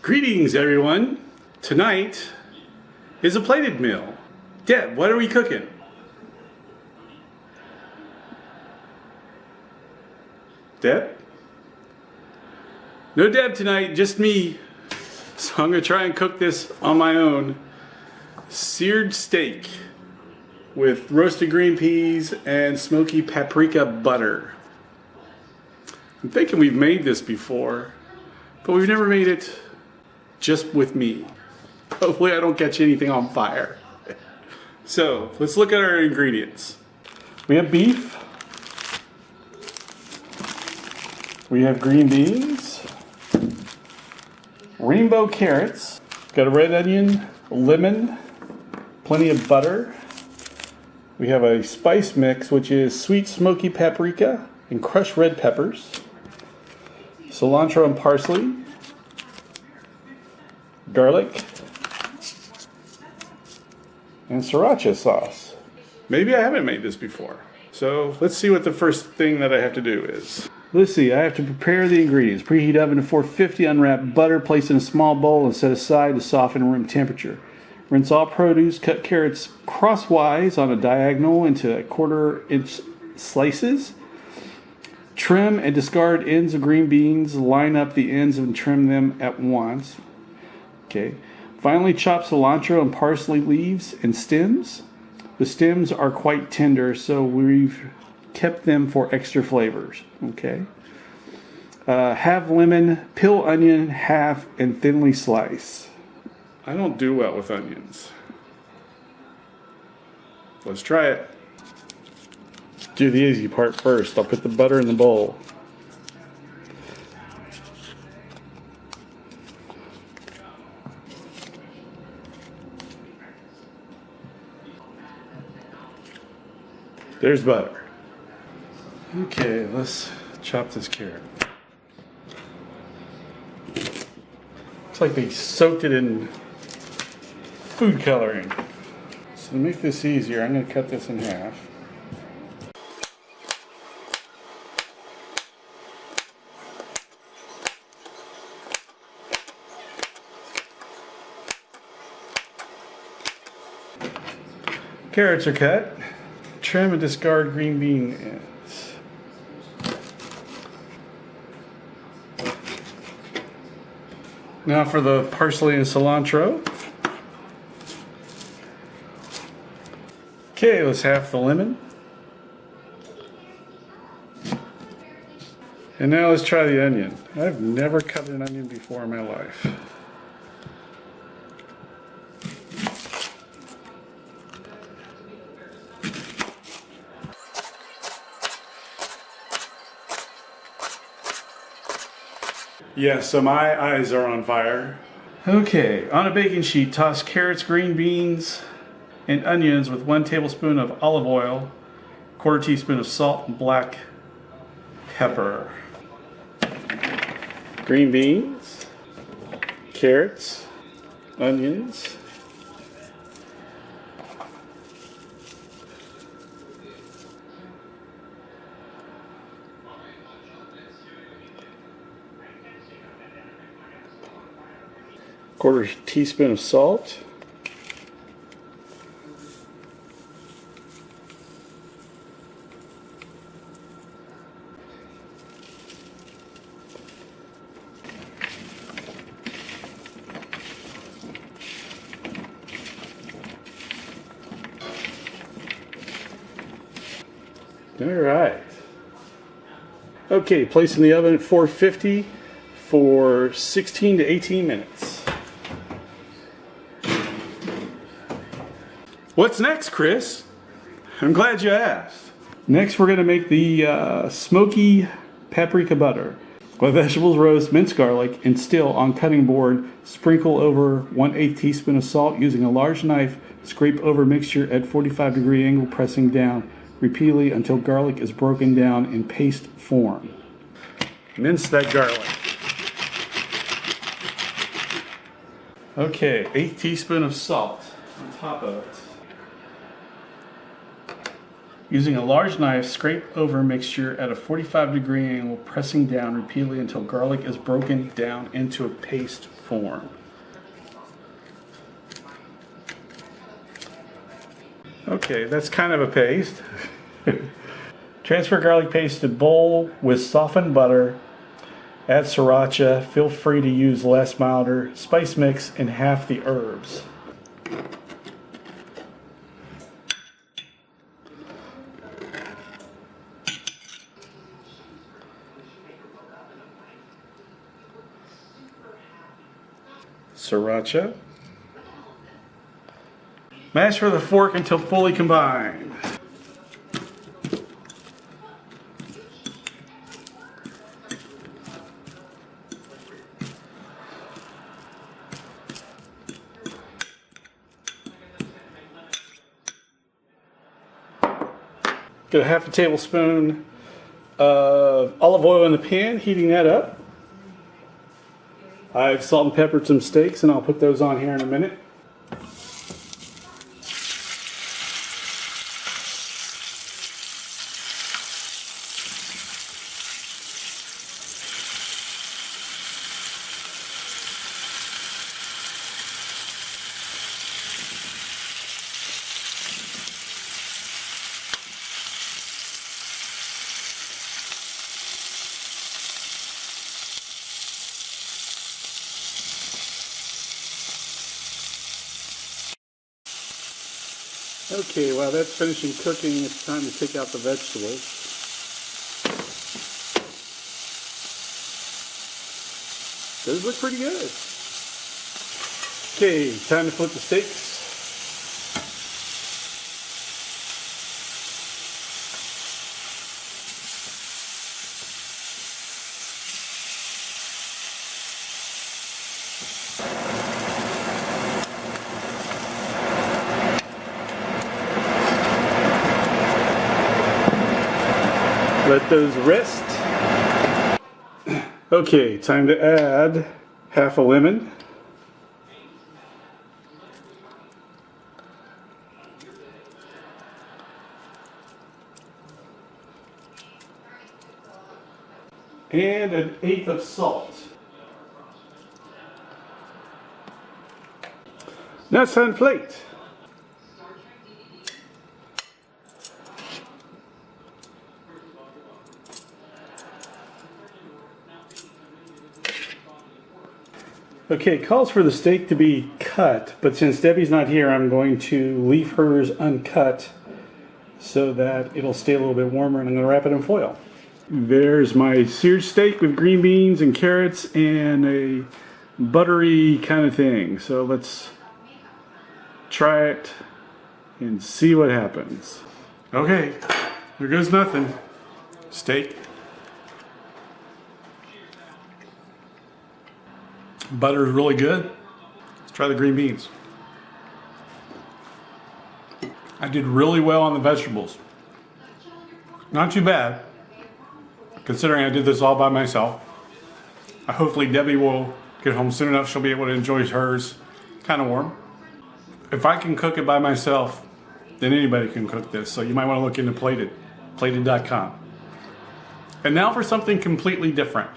Greetings, everyone. Tonight is a plated meal. Deb, what are we cooking? Deb? No Deb tonight, just me. So I'm gonna try and cook this on my own. Seared steak with roasted green peas and smoky paprika butter. I'm thinking we've made this before, but we've never made it just with me. Hopefully I don't catch anything on fire. So let's look at our ingredients. We have beef. We have green beans. Rainbow carrots. Got a red onion, lemon, plenty of butter. We have a spice mix, which is sweet smoky paprika and crushed red peppers. Cilantro and parsley. Garlic, and sriracha sauce. Maybe I haven't made this before. So let's see what the first thing that I have to do is. Let's see, I have to prepare the ingredients. Preheat oven to 450, unwrap butter, place in a small bowl and set aside to soften room temperature. Rinse all produce, cut carrots crosswise on a diagonal into 1/4 inch slices. Trim and discard ends of green beans, line up the ends and trim them at once. Okay. Finally, chop cilantro and parsley leaves and stems. The stems are quite tender, so we've kept them for extra flavors. Okay. Half lemon, peel onion, half, and thinly slice. I don't do well with onions. Let's try it. Do the easy part first. I'll put the butter in the bowl. There's butter. Okay, let's chop this carrot. Looks like they soaked it in food coloring. So to make this easier, I'm going to cut this in half. Carrots are cut. Trim and discard green bean ends. Now for the parsley and cilantro. Okay, let's half the lemon. And now let's try the onion. I've never cut an onion before in my life. Yeah, so my eyes are on fire. Okay, on a baking sheet, toss carrots, green beans, and onions with 1 tablespoon of olive oil, 1/4 teaspoon of salt, and black pepper. Green beans, carrots, onions, quarter teaspoon of salt, all right. Okay, place in the oven at 450 for 16 to 18 minutes. What's next, Chris? I'm glad you asked. Next, we're going to make the smoky paprika butter. Let vegetables roast, mince garlic, and still on cutting board, sprinkle over 1/8 teaspoon of salt using a large knife. Scrape over mixture at 45-degree angle, pressing down repeatedly until garlic is broken down in paste form. Mince that garlic. Okay, 1/8 teaspoon of salt on top of it. Using a large knife, scrape over mixture at a 45-degree angle, pressing down repeatedly until garlic is broken down into a paste form. Okay, that's kind of a paste. Transfer garlic paste to bowl with softened butter. Add sriracha. Feel free to use less milder. Spice mix and half the herbs. Sriracha. Mash with a fork until fully combined. Get a half a tablespoon of olive oil in the pan, heating that up. I've salt and peppered some steaks, and I'll put those on here in a minute. Okay, while that's finishing cooking, it's time to take out the vegetables. Those look pretty good. Okay, time to flip the steaks. Let those rest. Okay, time to add half a lemon. And 1/8 of salt. Now it's time to plate. Okay, it calls for the steak to be cut, but since Debbie's not here, I'm going to leave hers uncut so that it'll stay a little bit warmer, and I'm going to wrap it in foil. There's my seared steak with green beans and carrots and a buttery kind of thing. So let's try it and see what happens. Okay, there goes nothing. Steak. Butter is really good. Let's try the green beans. I did really well on the vegetables. Not too bad, considering I did this all by myself. Hopefully Debbie will get home soon enough. She'll be able to enjoy hers kind of warm. If I can cook it by myself, then anybody can cook this. So you might want to look into Plated, plated.com. And now for something completely different.